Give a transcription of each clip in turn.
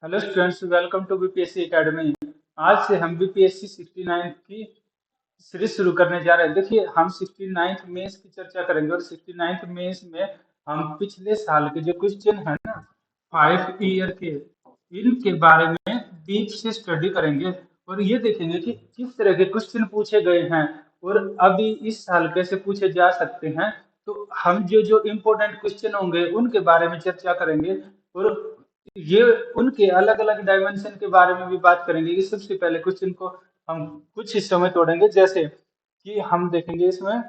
Hello students, welcome to BPSC academy. आज से हम बीपीएससी 69 की सीरीज शुरू करने जा रहे हैं। देखिए, हम 69th मेंस की चर्चा करेंगे और 69th मेंस में हम पिछले साल के जो क्वेश्चन है ना, 5 ईयर के, इनके बारे में डीप से स्टडी करेंगे और ये देखेंगे कि किस तरह के क्वेश्चन पूछे गए हैं और अभी इस साल कैसे पूछे जा सकते हैं। तो हम जो जो इम्पोर्टेंट क्वेश्चन होंगे उनके बारे में चर्चा करेंगे और ये उनके अलग अलग डायमेंशन के बारे में भी बात करेंगे कि सबसे पहले क्वेश्चन को हम कुछ हिस्सों में तोड़ेंगे। जैसे कि हम देखेंगे इसमें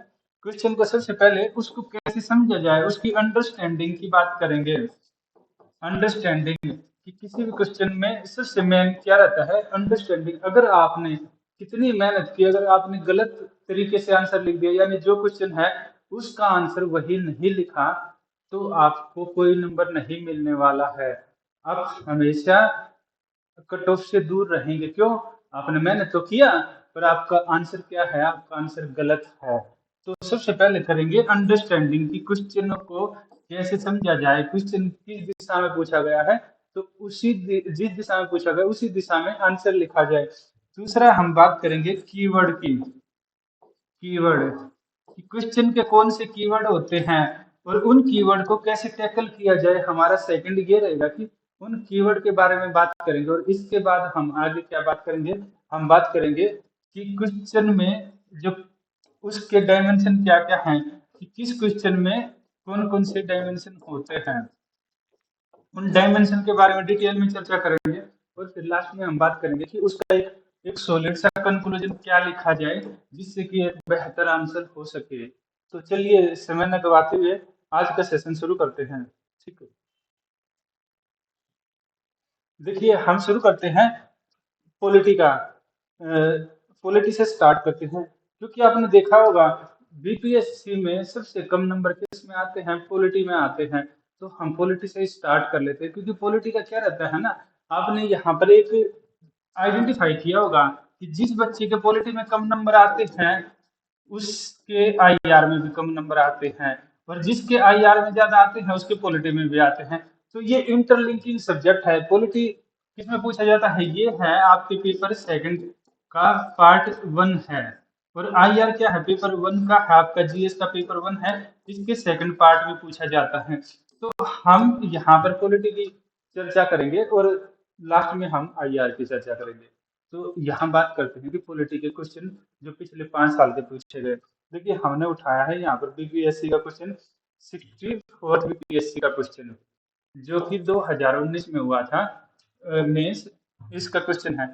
क्वेश्चन को सबसे पहले उसको कैसे समझा जाए, उसकी अंडरस्टैंडिंग की बात करेंगे। अंडरस्टैंडिंग कि किसी भी क्वेश्चन में सबसे मेन क्या रहता है, अंडरस्टैंडिंग। अगर आपने कितनी मेहनत की, अगर आपने गलत तरीके से आंसर लिख दिया, यानी जो क्वेश्चन है उसका आंसर वही नहीं लिखा, तो आपको कोई नंबर नहीं मिलने वाला है। आप हमेशा कट ऑफ से दूर रहेंगे। क्यों? आपने मेहनत तो किया पर आपका आंसर क्या है, आपका आंसर गलत है। तो सबसे पहले करेंगे अंडरस्टैंडिंग की क्वेश्चनों को कैसे समझा जाए, क्वेश्चन किस दिशा में पूछा गया है तो जिस दिशा में पूछा गया उसी दिशा में आंसर लिखा जाए। दूसरा हम बात करेंगे कीवर्ड की। कीवर्ड कि क्वेश्चन के कौन से कीवर्ड होते हैं और उन कीवर्ड को कैसे टैकल किया जाए। हमारा सेकंड ये रहेगा कि उन कीवर्ड के बारे में बात करेंगे और इसके बाद हम आगे क्या बात करेंगे, हम बात करेंगे कि क्वेश्चन में जो उसके डायमेंशन क्या क्या हैं, कि किस क्वेश्चन में कौन कौन से डायमेंशन होते हैं। उन डायमेंशन के बारे में डिटेल में चर्चा करेंगे और फिर लास्ट में हम बात करेंगे कि उसका एक सॉलिड सा कंक्लूजन क्या लिखा जाए जिससे कि एक बेहतर आंसर हो सके। तो चलिए समय न गवाते हुए आज का सेशन शुरू करते हैं। ठीक है, देखिए हम शुरू करते हैं पॉलिटी का। पॉलिटी से स्टार्ट करते हैं क्योंकि आपने देखा होगा बीपीएससी में सबसे कम नंबर किस में आते हैं, पॉलिटी में आते हैं। तो हम पॉलिटी से स्टार्ट कर लेते हैं क्योंकि पॉलिटी का क्या रहता है ना, आपने यहाँ पर एक आइडेंटिफाई किया होगा कि जिस बच्चे के पॉलिटी में कम नंबर आते हैं उसके आईआर में भी कम नंबर आते हैं और जिसके आईआर में ज्यादा आते हैं उसके पॉलिटी में भी आते हैं। तो ये इंटरलिंकिंग सब्जेक्ट है। पॉलिटी किसमें पूछा जाता है, ये है आपके पेपर सेकंड का पार्ट 1 है। और आईआर क्या है, पेपर 1 का है, आपका जीएस का पेपर 1 है, इसके सेकंड पार्ट में पूछा जाता है। तो हम यहाँ पर पॉलिटी की चर्चा करेंगे और लास्ट में हम आईआर की चर्चा करेंगे। तो यहाँ बात करते हैं कि पॉलिटी के क्वेश्चन जो पिछले 5 साल के पूछे गए। देखिए हमने उठाया है यहाँ पर बीपीएससी का क्वेश्चन, 64 बीपीएससी का क्वेश्चन जो कि 2019 में हुआ था मेंस, इसका क्वेश्चन है।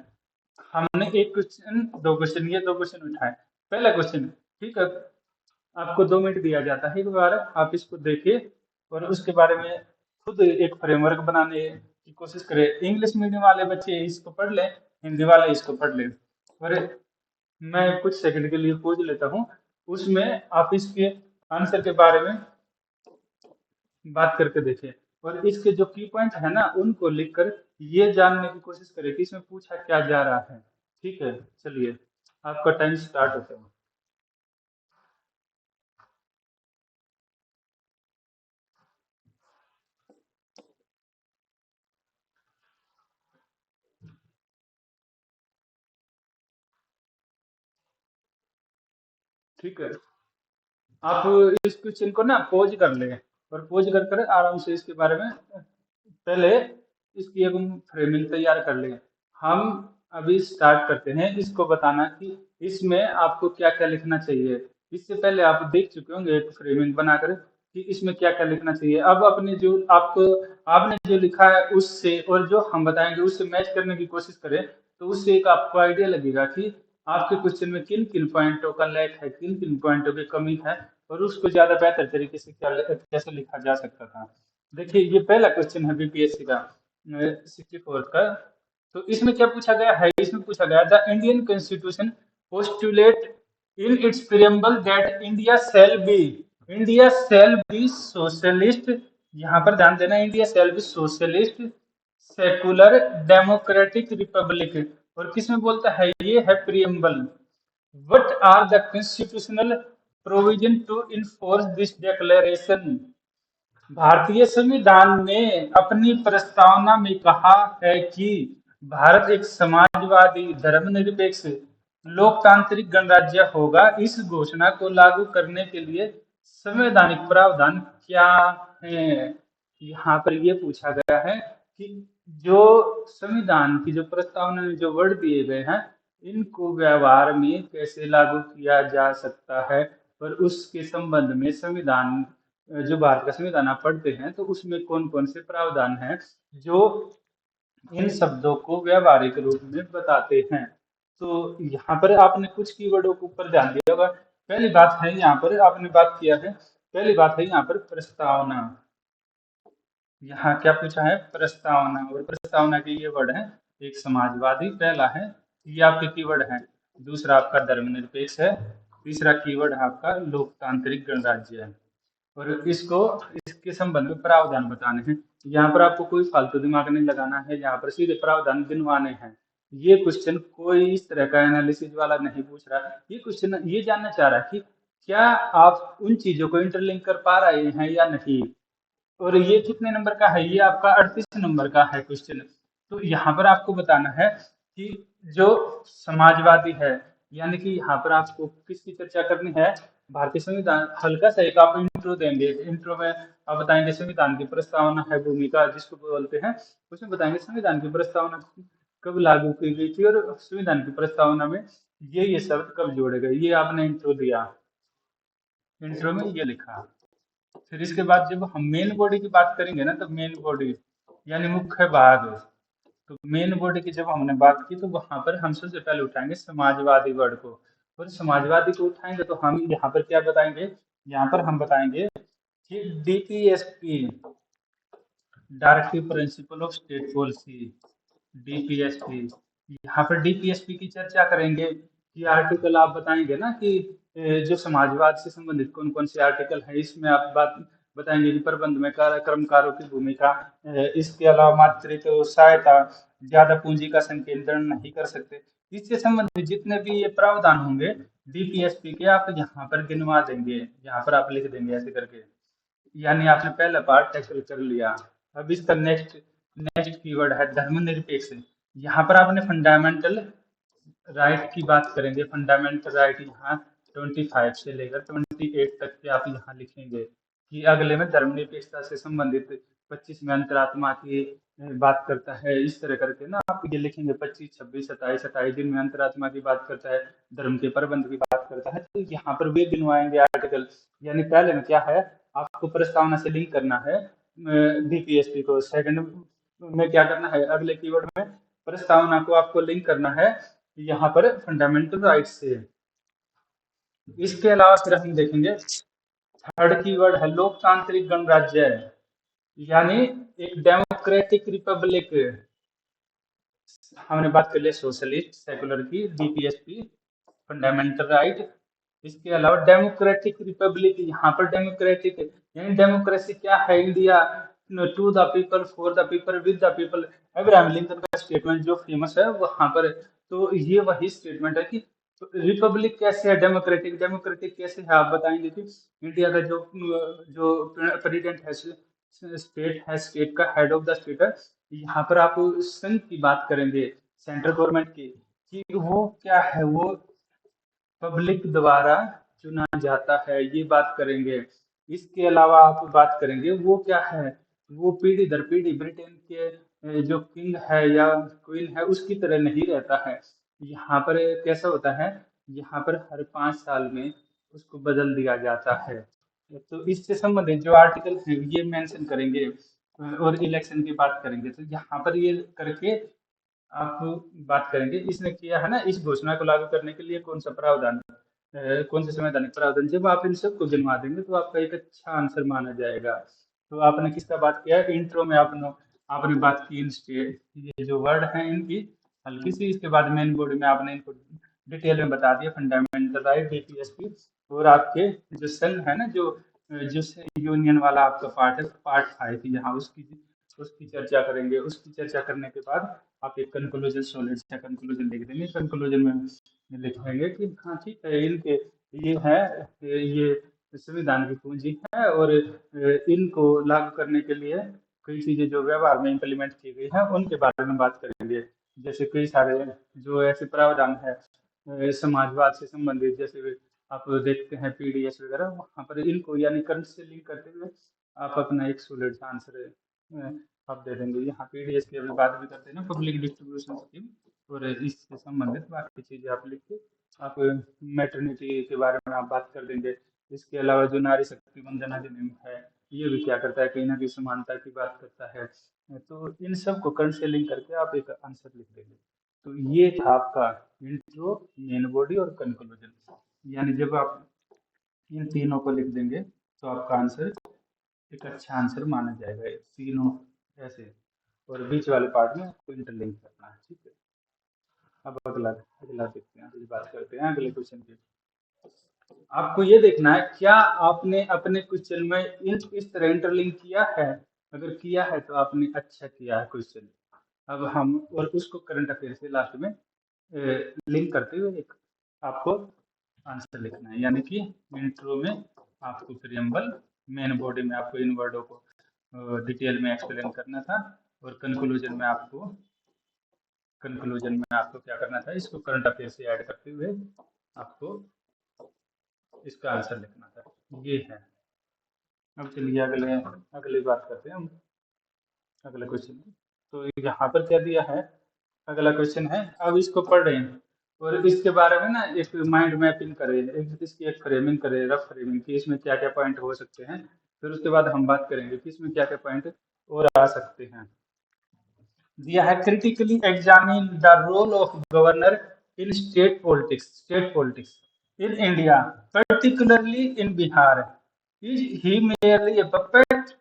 हमने एक क्वेश्चन, दो क्वेश्चन, ये दो क्वेश्चन उठाए। पहला क्वेश्चन, ठीक है, आपको 2 मिनट दिया जाता है, एक बार आप इसको देखिए और उसके बारे में खुद एक फ्रेमवर्क बनाने की कोशिश करें। इंग्लिश मीडियम वाले बच्चे इसको पढ़ लें, हिंदी वाले इसको पढ़ लें। और मैं कुछ सेकंड के लिए खोज लेता हूँ, उसमें आप इसके आंसर के बारे में बात करके देखें और इसके जो की पॉइंट है ना उनको लिखकर ये जानने की कोशिश करें कि इसमें पूछा क्या जा रहा है। ठीक है, चलिए आपका टाइम स्टार्ट होता है। ठीक है, आप इस क्वेश्चन को ना पॉज कर लें और पॉज कर कर आराम से इसके बारे में पहले इसकी एक फ्रेमिंग तैयार कर लें। हम अभी स्टार्ट करते हैं इसको बताना कि इसमें आपको क्या क्या लिखना चाहिए। इससे पहले आप देख चुके होंगे एक फ्रेमिंग बनाकर कि इसमें क्या क्या लिखना चाहिए। अब अपने जो आपको आपने जो लिखा है उससे और जो हम बताएंगे उससे मैच करने की कोशिश करें, तो उससे एक आपको आइडिया लगेगा कि आपके क्वेश्चन में किन किन पॉइंटों का लैक है, किन किन पॉइंटों की कमी है और उसको ज्यादा बेहतर तरीके से कैसे लिखा जा सकता था। देखिए ये पहला क्वेश्चन है बीपीएससी का 64 का। तो इसमें क्या पूछा गया है, इसमें पूछा गया the Indian constitution postulate in its preamble that India shall be socialist. यहाँ पर ध्यान देना, India shall be socialist secular democratic republic. और किसमें बोलता है, ये है preamble. What are the constitutional provision to enforce this declaration. भारतीय संविधान ने अपनी प्रस्तावना में कहा है कि भारत एक समाजवादी, धर्मनिरपेक्ष, लोकतांत्रिक गणराज्य होगा। इस घोषणा को लागू करने के लिए संवैधानिक प्रावधान क्या है? यहाँ पर ये पूछा गया है कि जो संविधान की जो प्रस्तावना में जो वर्ड दिए गए हैं, इनको व्यवहार में कैसे लागू किया जा सकता है, और उसके संबंध में संविधान, जो भारत का संविधान आप पढ़ते हैं तो उसमें कौन कौन से प्रावधान हैं जो इन शब्दों को व्यवहारिक रूप में बताते हैं। तो यहाँ पर आपने कुछ कीवर्डों के ऊपर ध्यान दिया होगा। पहली बात है यहाँ पर आपने बात किया है, पहली बात है यहाँ पर प्रस्तावना। यहाँ क्या पूछा है? प्रस्तावना। और प्रस्तावना के ये वर्ड है, एक समाजवादी पहला है, ये आपके कीवर्ड है। दूसरा आपका धर्मनिरपेक्ष है। तीसरा कीवर्ड है आपका लोकतांत्रिक गणराज्य है। और इसको, इसके संबंध में प्रावधान बताने हैं। यहाँ पर आपको कोई फालतू दिमाग नहीं लगाना है, यहाँ पर सीधे प्रावधान गिनवाने हैं। ये क्वेश्चन कोई इस तरह का एनालिसिस वाला नहीं पूछ रहा। ये क्वेश्चन ये जानना चाह रहा है कि क्या आप उन चीजों को इंटरलिंक कर पा रहे हैं या नहीं। और ये कितने नंबर का है? ये आपका 38 नंबर का है क्वेश्चन। तो यहाँ पर आपको बताना है कि जो समाजवादी है, यानी कि यहाँ पर आपको किसकी चर्चा करनी है? भारतीय संविधान। हल्का सा एक आप इंट्रो देंगे, इंट्रो में आप बताएंगे संविधान की प्रस्तावना है भूमिका जिसको बोलते हैं, उसमें बताएंगे संविधान की प्रस्तावना कब लागू की गई थी, और संविधान की प्रस्तावना में ये शब्द कब जोड़े गए। ये आपने इंट्रो दिया, इंट्रो में ये लिखा। फिर इसके बाद जब हम मेन बॉडी की बात करेंगे ना, तो मेन बॉडी यानी मुख्य भाग, तो मेन बॉडी की जब हमने बात की तो वहां पर हम सबसे पहले उठाएंगे समाजवादी वर्ड को। और समाजवादी को उठाएंगे तो हम यहाँ पर क्या बताएंगे? यहाँ पर हम बताएंगे कि DPSP, directive principle of state policy, DPSP. यहाँ पर डीपीएसपी की चर्चा करेंगे कि आर्टिकल आप बताएंगे ना कि जो समाजवाद से संबंधित कौन कौन से आर्टिकल है, इसमें आप बात बताएंगे कि प्रबंध में कर्मकारों की भूमिका, इसके अलावा मातृत्व सहायता, ज्यादा पूंजी का संकेंद्रण नहीं कर सकते। इससे संबंधित जितने भी ये प्रावधान होंगे डीपीएसपी के, आप यहाँ पर गिनवा देंगे, यहाँ पर आप लिख देंगे ऐसे करके। यानी आपने पहला पार्ट टैकल कर लिया। अब इसका नेक्स्ट नेक्स्ट कीवर्ड है धर्मनिरपेक्ष। यहाँ पर आपने फंडामेंटल राइट की बात करेंगे। फंडामेंटल राइट यहाँ 25 से लेकर 28 तक के आप यहाँ लिखेंगे कि अगले में धर्मनिरपेक्षता से संबंधित 25 में अंतरात्मा की बात करता है। इस तरह करके ना आप ये लिखेंगे 25, 26, 27, 28 दिन में अंतरात्मा की बात करता है, धर्म के प्रबंध की बात करता है। तो यहाँ पर वे गिनवाएंगे आर्टिकल। यानी पहले में क्या है, आपको प्रस्तावना से लिंक करना है डीपीएसपी को। सेकंड में क्या करना है, अगले कीवर्ड में प्रस्तावना को आपको लिंक करना है यहाँ पर फंडामेंटल राइट से। इसके अलावा फिर हम देखेंगे थर्ड कीवर्ड है लोकतांत्रिक गणराज्य, यानी एक डेमोक्रेटिक रिपब्लिक। हमने बात कर लिया सोशलिस्ट सेकुलर की, डीपीएसपी, फंडामेंटल राइट। इसके अलावा डेमोक्रेटिक रिपब्लिक, यहाँ पर डेमोक्रेटिक यानी डेमोक्रेसी क्या है? India, to the people, for the people, with the people. Abraham Lincoln का स्टेटमेंट जो फेमस है वहां पर, तो ये वही स्टेटमेंट है कि रिपब्लिक कैसे है, डेमोक्रेटिक डेमोक्रेटिक कैसे है। आप बताएंगे कि इंडिया का जो जो प्रेसिडेंट है, स्टेट है, स्टेट का हेड ऑफ द स्टेट है, यहाँ पर आप संघ की बात करेंगे, सेंट्रल गवर्नमेंट की, कि वो क्या है, वो पब्लिक द्वारा चुना जाता है, ये बात करेंगे। इसके अलावा आप बात करेंगे वो क्या है, वो पीढ़ी दर पीढ़ी ब्रिटेन के जो किंग है या क्वीन है उसकी तरह नहीं रहता है। यहाँ पर कैसा होता है, यहाँ पर हर 5 साल में उसको बदल दिया जाता है। तो इससे संबंधित जो आर्टिकल है ये मेंशन करेंगे, और इलेक्शन की बात करेंगे। तो यहाँ पर ये करके आप बात करेंगे इसने किया है ना, इस घोषणा को लागू करने के लिए कौन सा प्रावधान, कौन से संवैधानिक प्रावधान। जब आप इन सबको गिनवा देंगे तो आपका एक अच्छा आंसर माना जाएगा। तो आपने किसका बात किया है? इंट्रो में आपने आपने बात की इन स्टेट, ये जो वर्ड है इनकी हल्की सी। इसके बाद मेन बॉडी में आपने इनको डिटेल में बता दिया, फंडामेंटल राइट, डीपीएसपी। और आपके जो सन है ना, जो जो यूनियन वाला आपका पार्ट है, पार्ट 5 यहाँ उसकी उसकी चर्चा करेंगे। उसकी चर्चा करने के बाद आप एक कंक्लूजन, सॉलिड सा कंक्लूजन लिख देंगे। कंक्लूजन में लिखेंगे कि हाँ ठीक है, इनके ये है, ये संविधान की पूंजी है, और इनको लागू करने के लिए कई चीजें जो व्यवहार में इम्प्लीमेंट की गई है उनके बारे में बात करेंगे। जैसे कई सारे जो ऐसे प्रावधान है समाजवाद से संबंधित, जैसे आप देखते हैं पीडीएस वगैरह, वहाँ पर इनको यानी करंट से लिंक करते हुए आप अपना एक सॉलिड आंसर आप दे देंगे। यहाँ पीडीएस की अभी बात भी करते हैं ना, पब्लिक डिस्ट्रीब्यूशन स्कीम, और इससे संबंधित बाकी चीजें आप लिख के आप मैटरनिटी के बारे में आप बात कर देंगे। इसके अलावा जो नारी शक्ति वंदना अधिनियम है, ये भी क्या करता है, कहीं ना कहीं समानता की बात करता है। तो इन सब को करंट से लिंक करके आप एक आंसर लिख देंगे। तो ये था आपका इंट्रो, मेन बॉडी और कंक्लूजन। यानी जब आप इन तीनों को लिख देंगे तो आपका आंसर एक अच्छा आंसर माना जाएगा, तीनों ऐसे। और बीच वाले पार्ट में आपको इंटरलिंक करना है, ठीक है। अब अगला अगला देखते हैं, अगली बात करते हैं अगले क्वेश्चन की। आपको ये देखना है क्या आपने अपने क्वेश्चन में इस तरह इंटरलिंक किया है। अगर किया है तो आपने अच्छा किया है क्वेश्चन। अब हम और उसको करंट अफेयर से लास्ट में लिंक करते हुए एक आपको आंसर लिखना है। यानी कि इंट्रो में आपको प्रियम्बल, मेन बॉडी में आपको इन वर्डों को डिटेल में एक्सप्लेन करना था, और कंक्लूजन में आपको क्या करना था, इसको करंट अफेयर से ऐड करते हुए आपको इसका आंसर लिखना था। ये है। अब चलिए अगले अगली बात करते हैं हम अगले क्वेश्चन की। तो यहाँ पर क्या दिया है, अगला क्वेश्चन है, अब इसको पढ़ रहे हैं और इसके बारे में ना एक माइंड मैपिंग करें, इसकी एक फ्रेमिंग करें, रफ फ्रेमिंग कि इसमें क्या क्या पॉइंट हो सकते हैं। फिर उसके बाद हम बात करेंगे कि इसमें क्या क्या पॉइंट और आ सकते हैं। दिया है critically examine the role of governor in state politics in India, particularly in Bihar. Is he merely a puppet?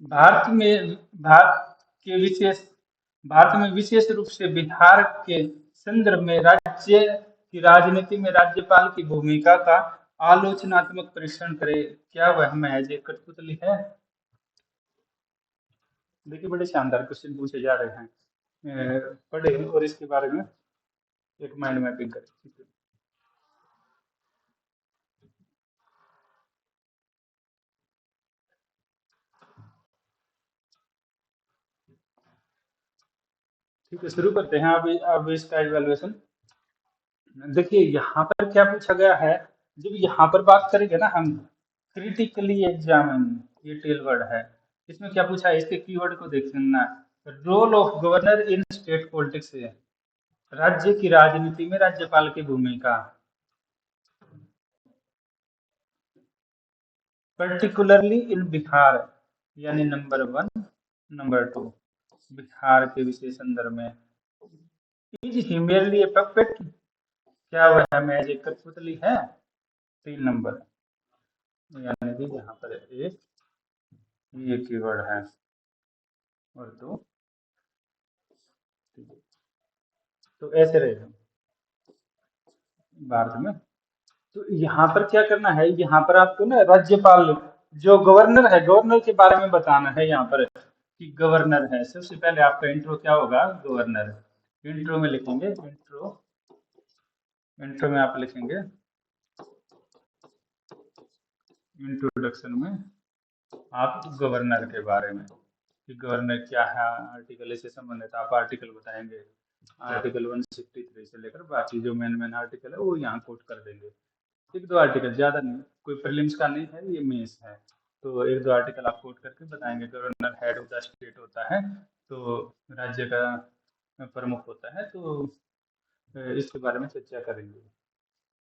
Bharat में भारत के विशेष भारत में विशेष रूप से बिहार के संदर्भ में राज्य की राजनीति में राज्यपाल की भूमिका का आलोचनात्मक परीक्षण करे। क्या वह महज एक कठपुतली है। देखिए बड़े शानदार क्वेश्चन पूछे जा रहे हैं, पढ़े और इसके बारे में एक माइंड मैपिंग करें, ठीक है। ठीक है, शुरू करते हैं अब इसका इवैल्यूएशन। देखिए यहाँ पर क्या पूछा गया है, जब यहाँ पर बात करेंगे ना हम क्रिटिकली एग्जामिन, ये टेल वर्ड है। इसमें क्या पूछा है, इसके कीवर्ड को देखना। Role of governor in state politics है, राज्य की राजनीति में राज्यपाल की भूमिका, पर्टिकुलरली इन बिहार, यानी नंबर 1, नंबर 2 बिहार के विशेष संदर्भ में। Is he merely a puppet? क्या वह महज एक कठपुतली है। 3 नंबर, यानी कि यहाँ पर एक ये कीवर्ड है और 2, तो ऐसे रहेगा भारत में। तो यहाँ पर क्या करना है, यहाँ पर आपको ना राज्यपाल जो गवर्नर है, गवर्नर के बारे में बताना है। यहाँ पर कि गवर्नर है, सबसे पहले आपका इंट्रो क्या होगा, गवर्नर। इंट्रो में लिखेंगे, इंट्रो में आप लिखेंगे इंट्रोडक्शन में आप गवर्नर के बारे में कि गवर्नर क्या है, आर्टिकल से संबंधित आप आर्टिकल बताएंगे। आर्टिकल 163 से लेकर बाकी जो मेन आर्टिकल है वो यहाँ कोट कर देंगे। एक दो आर्टिकल, ज्यादा नहीं, कोई प्रीलिम्स का नहीं है, ये मेंस है। तो एक दो आर्टिकल आप कोट करके बताएंगे। Governor head of the state होता है, तो राज्य का प्रमुख होता है, तो इसके बारे में चर्चा करेंगे।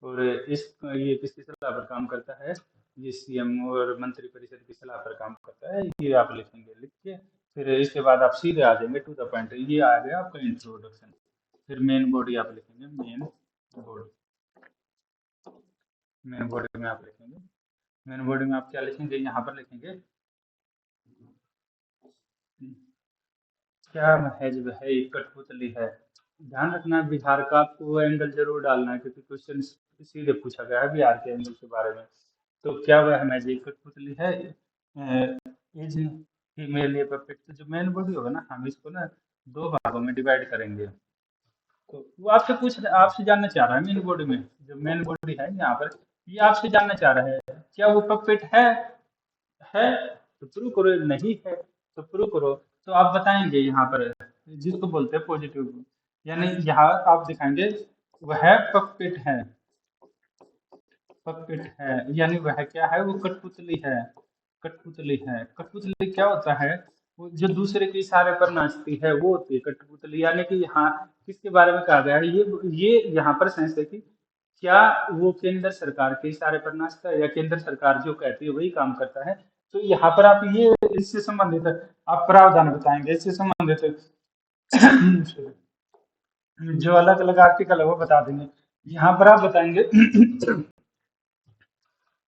और ये किसकी सलाह पर काम करता है, ये सीएम और मंत्री परिषद की सलाह पर काम करता है। ये आप लिखेंगे, लिख के फिर इसके बाद आप सीधे आ जाएंगे टू द पॉइंट। ये आ गया आपका इंट्रोडक्शन। फिर मेन बॉडी आप लिखेंगे, मेन बॉडी में आप लिखेंगे, मेन बॉडी में आप क्या लिखेंगे, यहाँ पर लिखेंगे क्या महज वह एक कठपुतली है। ध्यान रखना बिहार का आपको एंगल जरूर डालना है, क्योंकि क्वेश्चन सीधे पूछा गया है बिहार के एंगल के बारे में। तो क्या वह महज एक कठपुतली है। इज फीमेल ये परफेक्ट, जो मेन बॉडी होगा ना, हम इसको ना 2 भागों में डिवाइड करेंगे। तो वो आपसे जानना चाह रहा है मेन बॉडी में, जो मेन बॉडी है यहाँ पर, ये आपसे जानना चाह रहा है क्या वो पपेट है तो प्रूव करो, नहीं है तो प्रूव करो। तो आप बताएंगे यहाँ पर जिसको बोलते हैं पॉजिटिव, यानी यहाँ आप दिखाएंगे वह पपेट है, पपेट है यानी वह क्या है, वो कठपुतली है, कठपुतली है। कठपुतली क्या होता है, वो जो दूसरे के इशारे पर नाचती है वो होती है कठपुतली। यानी कि यहाँ किसके बारे में कहा गया है, ये यहाँ पर सेंस है कि क्या वो केंद्र सरकार के इशारे पर नाचता है या केंद्र सरकार जो कहती है वही काम करता है। तो यहाँ पर आप ये इससे संबंधित आप प्रावधान बताएंगे, इससे संबंधित जो अलग अलग आर्टिकल है वो बता देंगे। यहाँ पर आप बताएंगे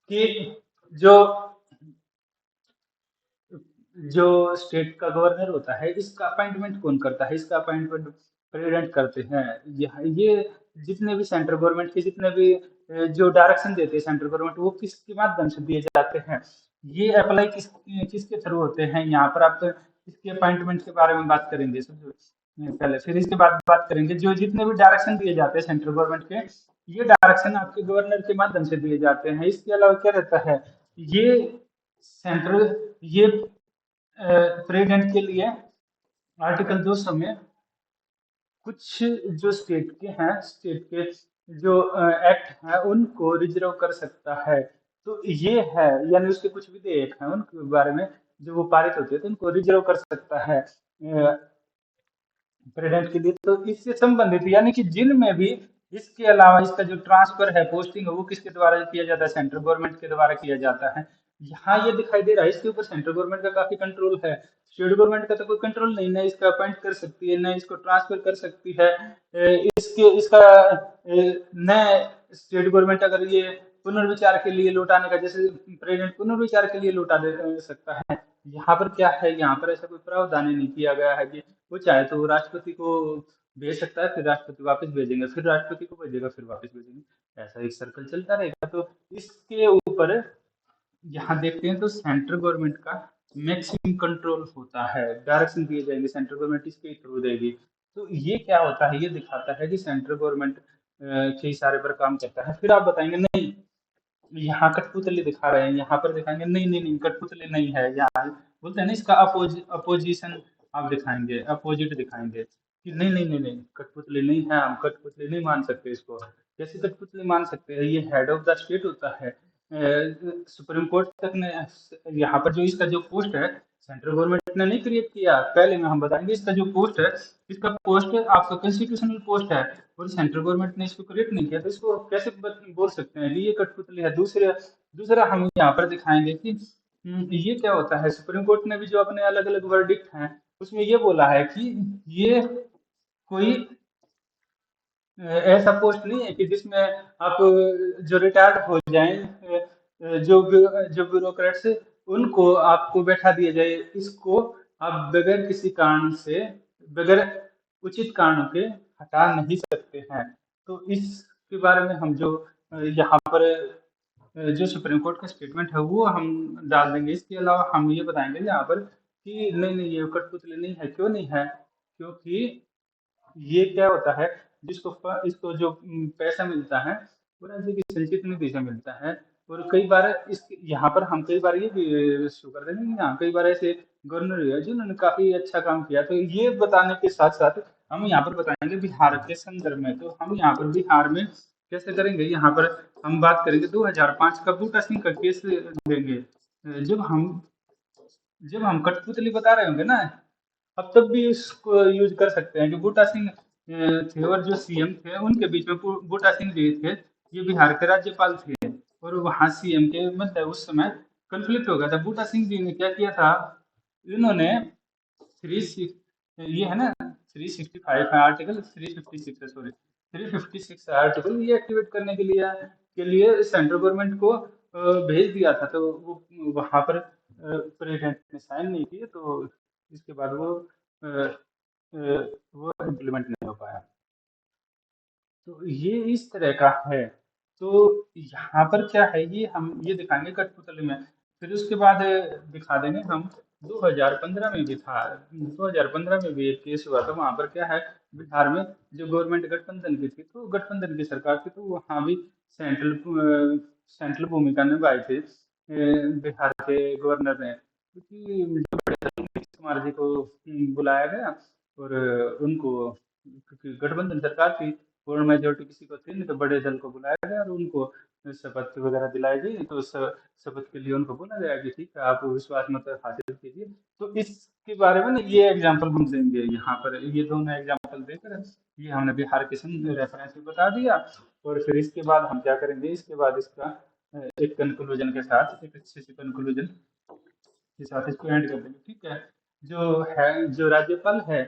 कि जो जो स्टेट का गवर्नर होता है इसका अपॉइंटमेंट कौन करता है, इसका अपॉइंटमेंट प्रेसिडेंट करते हैं। ये जितने भी सेंट्रल गवर्नमेंट के जितने भी जो डायरेक्शन देते हैं सेंट्रल गवर्नमेंट, वो किसके माध्यम से दिए जाते हैं, ये अप्लाई किसके थ्रू होते हैं। यहाँ पर आप इसके अपॉइंटमेंट के बारे में बात करेंगे समझो पहले, फिर इसके बाद बात करेंगे जो जितने भी डायरेक्शन दिए जाते हैं सेंट्रल गवर्नमेंट के, ये डायरेक्शन आपके गवर्नर के माध्यम से दिए जाते हैं। इसके अलावा क्या रहता है, ये सेंट्रल ये प्रेसिडेंट के लिए आर्टिकल 200 में कुछ जो स्टेट के हैं, स्टेट के जो एक्ट हैं उनको रिजर्व कर सकता है। तो ये है यानी उसके कुछ विधेयक हैं उनके बारे में जो वो पारित होते हैं तो उनको रिजर्व कर सकता है प्रेसिडेंट के लिए। तो इससे संबंधित यानी कि जिनमें भी इसके अलावा इसका जो ट्रांसफर है, पोस्टिंग है, वो किसके द्वारा किया जाता है, सेंट्रल गवर्नमेंट के द्वारा किया जाता है। यहाँ ये दिखाई दे रहा है इसके ऊपर सेंट्रल गवर्नमेंट का काफी कंट्रोल है, स्टेट गवर्नमेंट का तो कोई कंट्रोल नहीं, ना इसका अपॉइंट कर सकती है, ना इसको ट्रांसफर कर सकती है। इसका न स्टेट गवर्नमेंट अगर ये पुनर्विचार के लिए लौटाने का, जैसे प्रेसिडेंट पुनर्विचार के लिए लौटा दे सकता है, यहाँ पर क्या है, यहाँ पर ऐसा कोई प्रावधान ही नहीं किया गया है कि वो चाहे तो वो राष्ट्रपति को भेज सकता है, फिर राष्ट्रपति वापस भेजेंगे, फिर राष्ट्रपति को भेजेगा, फिर वापस भेजेंगे, ऐसा एक सर्कल चलता रहेगा। तो इसके ऊपर यहाँ देखते हैं तो सेंट्रल गवर्नमेंट का मैक्सिमम कंट्रोल होता है, डायरेक्शन दिए जाएंगे सेंट्रल गवर्नमेंट इसके थ्रू देगी। तो ये क्या होता है, ये दिखाता है कि सेंट्रल गवर्नमेंट के इशारे पर काम करता है। फिर आप बताएंगे नहीं यहाँ कठपुतली दिखा रहे हैं, यहाँ पर दिखाएंगे नहीं नहीं नहीं कठपुतली नहीं है, यहाँ बोलते हैं ना इसका अपोजिशन आप दिखाएंगे, अपोजिट दिखाएंगे कि नहीं नहीं नहीं नहीं कठपुतली नहीं है, हम कठपुतली नहीं मान सकते इसको। कैसे कठपुतली मान सकते हैं, ये हेड ऑफ द स्टेट होता है। सुप्रीम कोर्ट तक ने यहाँ पर जो इसका जो पोस्ट है सेंट्रल गवर्नमेंट ने नहीं क्रिएट किया, पहले में हम बताएंगे इसका जो पोस्ट है, इसका पोस्ट आपका कॉन्स्टिट्यूशनल पोस्ट है और सेंट्रल गवर्नमेंट ने इसको क्रिएट नहीं किया, तो इसको कैसे बोल सकते हैं कि ये कठपुतली है। दूसरे दूसरा हम यहाँ पर दिखाएंगे कि ये क्या होता है, सुप्रीम कोर्ट ने भी जो अपने अलग अलग वर्डिक्ट हैं उसमें ये बोला है कि ये कोई ऐसा पोस्ट नहीं है कि जिसमें आप जो रिटायर्ड हो जाएं, जो ब्यूरोक्रेट्स उनको आपको बैठा दिया जाए, इसको आप बगैर किसी कारण से, बगैर उचित कारणों के हटा नहीं सकते हैं। तो इसके बारे में हम जो यहाँ पर जो सुप्रीम कोर्ट का स्टेटमेंट है वो हम डाल देंगे। इसके अलावा हम ये बताएंगे यहाँ पर कि नहीं नहीं ये कठपुतली नहीं है, क्यों नहीं है, क्योंकि ये क्या होता है, इसको जो पैसा मिलता है वो राज्य की संचित निधि से मिलता है। और कई बार इस यहाँ पर हम कई बार ये भी शो कर देंगे कि हाँ कई बार ऐसे गवर्नर हुए जिन्होंने काफी अच्छा काम किया। तो ये बताने के साथ साथ हम यहाँ पर बताएंगे बिहार के संदर्भ में। तो हम यहाँ पर बिहार में कैसे करेंगे, यहाँ पर हम बात करेंगे 2005 का बूटा सिंह का केस देंगे। जब हम कठपुतली बता रहे होंगे ना, अब तब भी उसको यूज कर सकते हैं कि बूटा सिंह थे और जो सीएम थे उनके बीच में बूटा सिंह जी थे, ये बिहार के राज्यपाल थे और वहाँ सीएम के मतलब उस समय कंफ्लिक्ट हो गया था। बूटा सिंह जी ने क्या किया था, इन्होंने थ्री ये है ना 365 है आर्टिकल, 356 है सॉरी, 356 आर्टिकल ये एक्टिवेट करने के लिए सेंट्रल गवर्नमेंट को भेज दिया था। तो वो वहां पर प्रेसिडेंट ने साइन नहीं किए, तो इसके बाद अ, वो इम्प्लीमेंट नहीं हो पाया। तो ये इस तरह का है। तो यहाँ पर क्या है, ये हम ये दिखाएंगे कठपुतली में। फिर उसके बाद दिखा देंगे हम 2015 में भी था, 2015 में भी एक केस हुआ था। वहां पर क्या है, बिहार में जो गवर्नमेंट गठबंधन की थी, तो गठबंधन की सरकार थी, तो वहाँ भी सेंट्रल सेंट्रल भूमिका निभाई थी बिहार के गवर्नर ने, क्योंकि नीतीश कुमार जी को बुलाया गया और उनको, क्योंकि गठबंधन सरकार थी, पूर्ण मेजोरिटी किसी को थी नहीं, तो बड़े दल को बुलाया गया और उनको शपथ वगैरह दिलाई गई। तो शपथ के लिए उनको बोला गया कि ठीक है, आप विश्वास मत हासिल कीजिए। तो इसके बारे में ना ये एग्जाम्पल हम देंगे यहाँ पर, ये दोनों एग्जाम्पल देकर ये हमने बिहार के रेफरेंस में बता दिया। और फिर इसके बाद हम क्या करेंगे, इसके बाद इसका एक कंक्लूजन के साथ, एक अच्छे से कंक्लूजन के साथ इसको एंड कर देंगे, ठीक है। जो राज्यपाल है,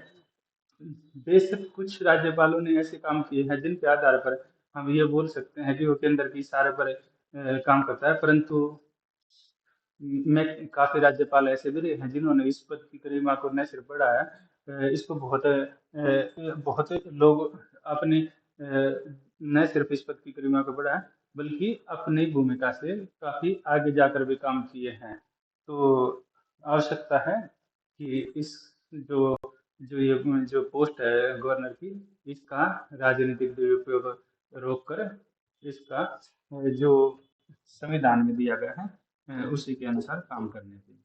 बेशक कुछ राज्यपालों ने ऐसे काम किए हैं जिनके आधार पर हम ये बोल सकते हैं कि वो केंद्र की इशारे पर काम करता है, परंतु मैं काफी राज्यपाल ऐसे भी रहे हैं जिन्होंने इस पद की गरिमा को न सिर्फ बढ़ाया, इसको बहुत लोग अपने न सिर्फ इस पद की गरिमा को बढ़ाया, बल्कि अपनी भूमिका से काफी आगे जाकर भी काम किए हैं। तो आवश्यकता है कि इस जो जो ये जो पोस्ट है गवर्नर की, इसका राजनीतिक दुरुपयोग रोक कर इसका जो संविधान में दिया गया है उसी के अनुसार काम करने के लिए,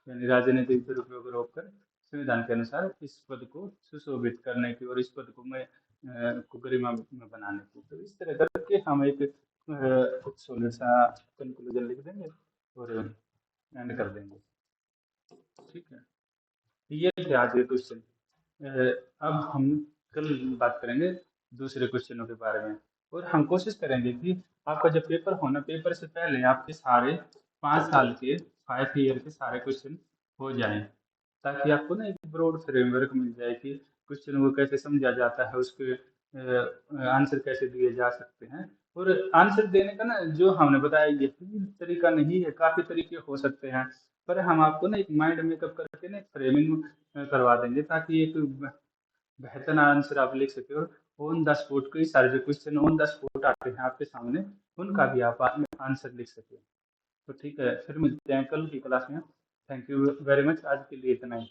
यानी राजनीतिक दुरुपयोग रोक कर संविधान के अनुसार इस पद को सुशोभित करने की और इस पद को को गरिमा में बनाने की। तो इस तरह करके हम एक सोलर सा कंक्लूजन लिख देंगे और एंड कर देंगे, ठीक है। ये थे आज के क्वेश्चन। अब हम कल बात करेंगे दूसरे क्वेश्चनों के बारे में, और हम कोशिश करेंगे कि आपका जब पेपर होना, पेपर से पहले आपके सारे 5 साल के 5 ईयर के सारे क्वेश्चन हो जाएं, ताकि आपको ना एक ब्रॉड फ्रेमवर्क मिल जाए कि क्वेश्चन को कैसे समझा जाता है, उसके आंसर कैसे दिए जा सकते हैं। और आंसर देने का ना जो हमने बताया यही तरीका नहीं है, काफी तरीके हो सकते हैं, पर हम आपको ना एक माइंड मेकअप करके ना फ्रेमिंग करवा देंगे, ताकि एक बेहतर आंसर आप लिख सके। और ऑन द स्पॉट कई सारे जो क्वेश्चन ऑन द स्पॉट आते हैं आपके सामने, उनका भी आप आंसर लिख सके। तो ठीक है, फिर मिलते हैं कल की क्लास में। थैंक यू वेरी मच, आज के लिए इतना ही।